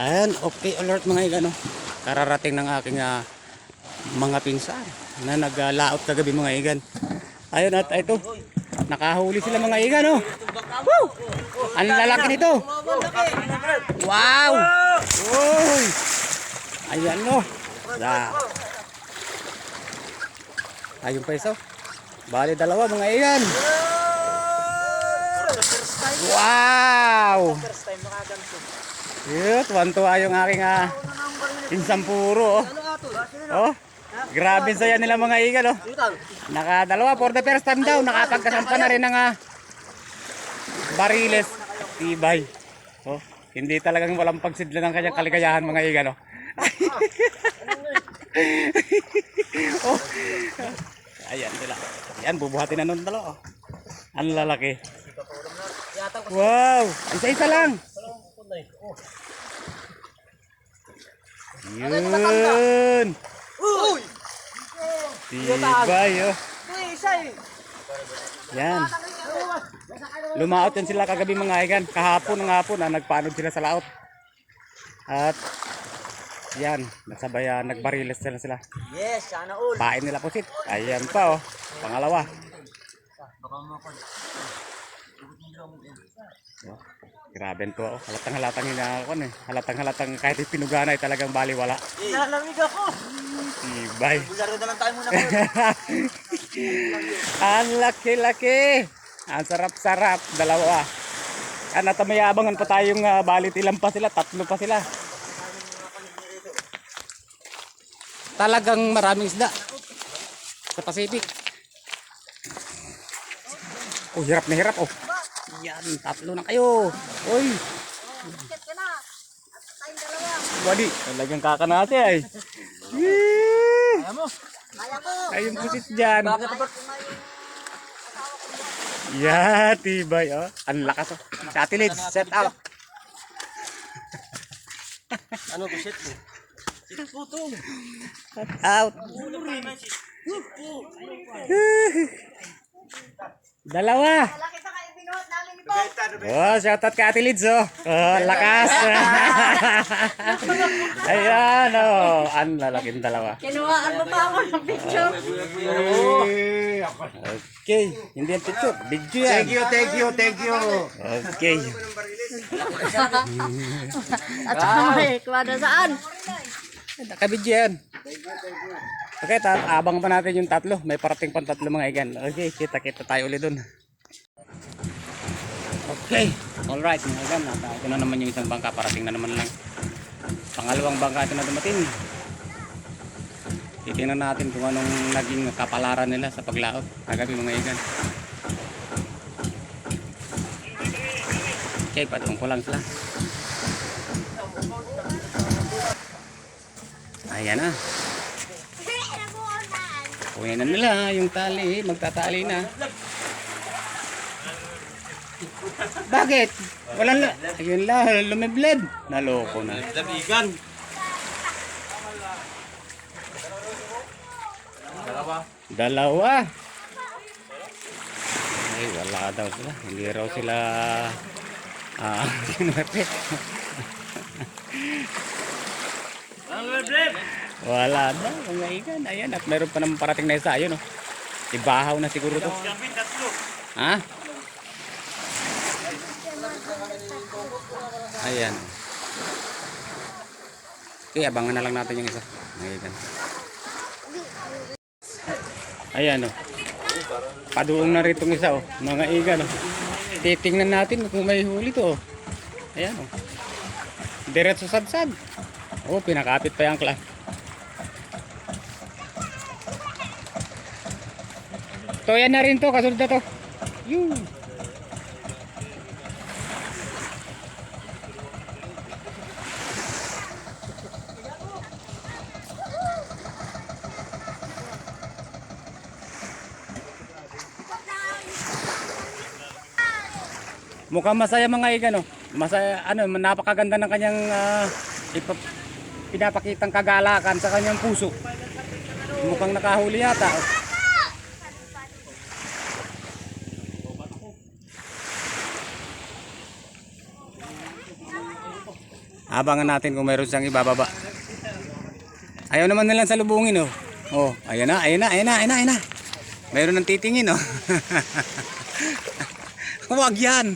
Ayan, okay alert mga igan, no? Kararating ng aking mga pinsan na naglaot kagabi mga igan. Ayun at ito, nakahuli sila mga igan, no? Woo! Ang lalaki nito. Wow! Uy! Ayan, no? Ayun pa isa. Bali dalawa mga igan. Wow! First time nakaganto. Yun, tuwan-tuwa yung aking pinsang puro. Oh, grabe saya nila mga igan. Oh. Nakadalawa for the first time daw. Nakapagkasampa na rin ng bariles. Tibay. Oh, hindi talagang walang pagsidla ng kanyang kaligayahan mga igan. Oh. Oh. Ayan sila. Ayan, bubuhatin na nun dalawa. Oh. Ang lalaki. Wow! Isa-isa lang. Yun! Tibay, oh. Yan. Lumaot yan sila kagabi mga igan. Kahapon ng hapon, nagpaanod sila sa laot. At yan, nasabayan, nagbariles sila. Yes, sana all. Pain nila pusit. Ayan pa, oh. Pangalawa. Oh, grabe to, oh. Halatang-halatang hinakon eh. Halatang-halatang kahit pinuganay talagang baliwala. Nalamig ako. Tibay. Bularo na lang tayo muna. Ang laki-laki. Ang sarap-sarap. Dalawa. Natamayabangan pa tayong balit. Ilan pa sila? Tatlo pa sila. Talagang maraming isda sa Pacific. Oh, hirap na hirap, oh. Yan, tatlo na kayo. Oy. Wadi, talagang kakanate ay. Kaya mo. Kaya ko. Ayun pusit dyan. Bakit ba? Yeah, tibay, oh. Ang lakas, oh. Ate Lids, set out. Ano ko set mo? Set po to. Set out. Dalawa. Oh, shoutout ka Ate Lids, oh. Oh, lakas. Ayan, oh. Ang lalaking dalawa. Kinuhaan mo pa ako ng picture. Okay, hindi yan picture. Video yan. Thank you. Okay. At saka may kumada saan? Nakabidyo yan. Okay, abang pa natin yung tatlo. May parating pang tatlo mga igan. Okay, kita-kita tayo ulit dun. Okay, alright mga igan. Ito na naman yung isang bangka. Parating na naman lang. Pangalawang bangka ito na dumating. Titingnan natin kung anong naging kapalaran nila sa paglaot. Kagabi mga igan. Okay, patong ko lang sila. Ayan na. Kunin na nila yung tali. Magtatali na. Bakit? Walang ayun lang, lumibled. Naloko na. Labigan. Dalawa. Ay, wala daw sila. Hindi raw sila kinwerte. Wala daw mga igan. Ayan, at meron pa naman parating na isa. Ayun, oh. Ibahaw na siguro to. Ha? Ayan. Okay, abangan na lang natin yung isa. Mga igan. Ayan, oh. Paduong na rito isa, oh. Mga igan, oh. Titingnan natin kung may huli to, oh. Ayan, oh. Diretso sadsad. Oh, pinakapit pa yung klas. To, yan na rin to, kasunod na to. Yun. Mukhang masaya mga igan, oh. Masaya, napakaganda ng kanyang pinapakitang kagalakan sa kanyang puso. Mukhang nakahuli yata, oh. Abangan natin kung mayroon siyang ibababa. Ayaw naman nilang salubungin, oh. Oh, ayan na, ayan na, ayan na, ayan na, ayan na. Mayroon ng titingin, oh. Huwag yan.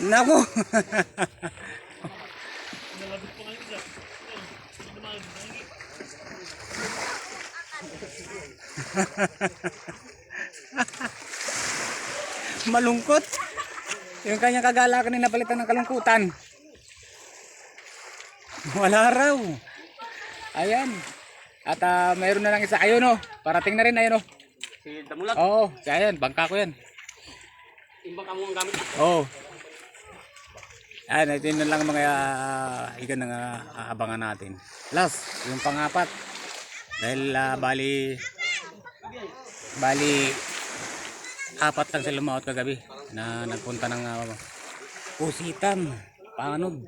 Naku. Malungkot. Yung kanyang kagalakan na napalitan ng kalungkutan. Wala raw. Ayan. At mayroon na lang isa. Ayun, oh. Parating na rin, ayun, oh. Si Damulag. Oo, siya yan. Bangka ko yan. Imbang ka mo ang gamit. Oo. Ayan, ito yun lang mga igan na aabangan natin. Last, yung pangapat. Dahil bali apat lang sila lumaot kagabi na nagpunta ng Pusitan, Panod.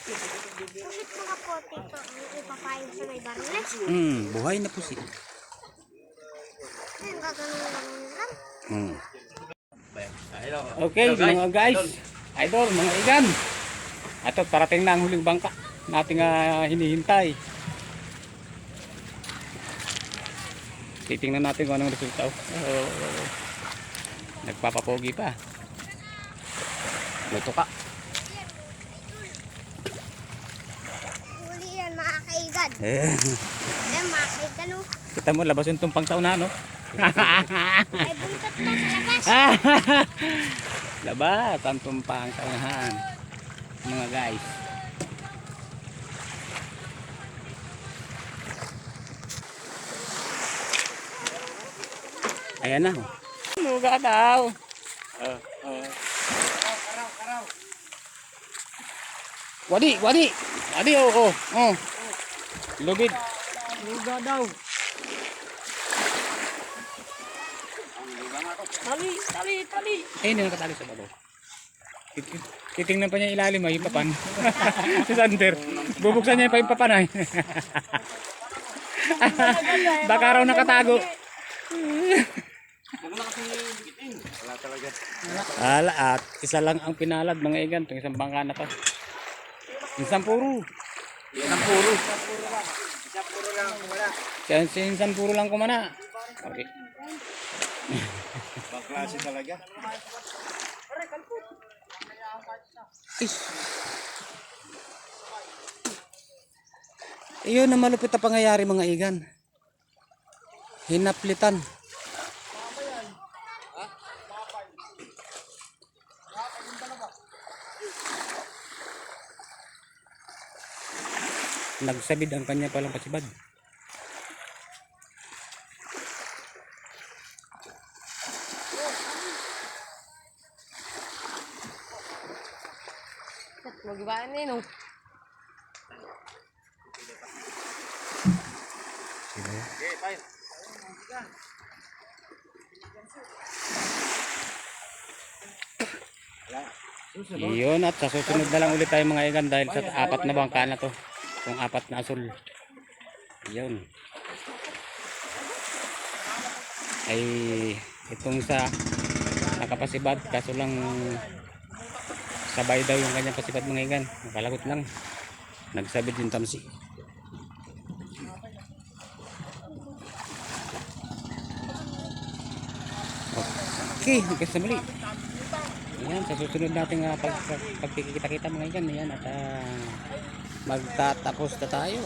Pusit mga pote ito ang ipapayag sa may bariles. Buhay na pusit. Ayun, gagano'n lang. Okay, mga guys, idol, mga igan. Ito, parating na ang huling bangka nating hinihintay. Titingnan natin kung anong resulta. Nagpapapogi pa. Luto ka. Huli yan, mga kaigan. Eh, Ayan, mga kaigan, oh. kita mo, labas yung tumpang taon na, no? Ay, buntot pa sa labas. Labas ang tumpang taunahan, mga guys. Ayan na. Luga daw. Wadi, wadi. Wadi, oh. Lugid. Luga daw. Tali. Eh, hindi nakatali sa bato. Titingnan pa niya ilalim ay papan. Si Sander. Bubuksan niya pa yung papan ay. Baka raw nakatago. Wala talaga. Ala, at isa lang ang pinalad mga igan, itong isang bangka na to. Isang puro. Isang puro. Isang puro lang kumana. Okay. Klase talaga. Ish. Iyon na malupit na pangyayari mga igan. Hinaplitan. Nagsabid ang kanya palang pasibad. Magibaan na yun, oh. Okay, fine. Iyon, at sa susunod na lang ulit tayo mga igan dahil sa apat na bangka na to. Itong apat na asul. Iyon. Ay itong sa nakapasibad kaso lang sabay daw yung kanyang pasibad mga igan. Nakalagot lang. Nagsabit yung tamsi. Okay, hanggang sa muli. Ayan, sa susunod natin pagkikita-kita mga igan. Ayan, at magtatapos na tayo.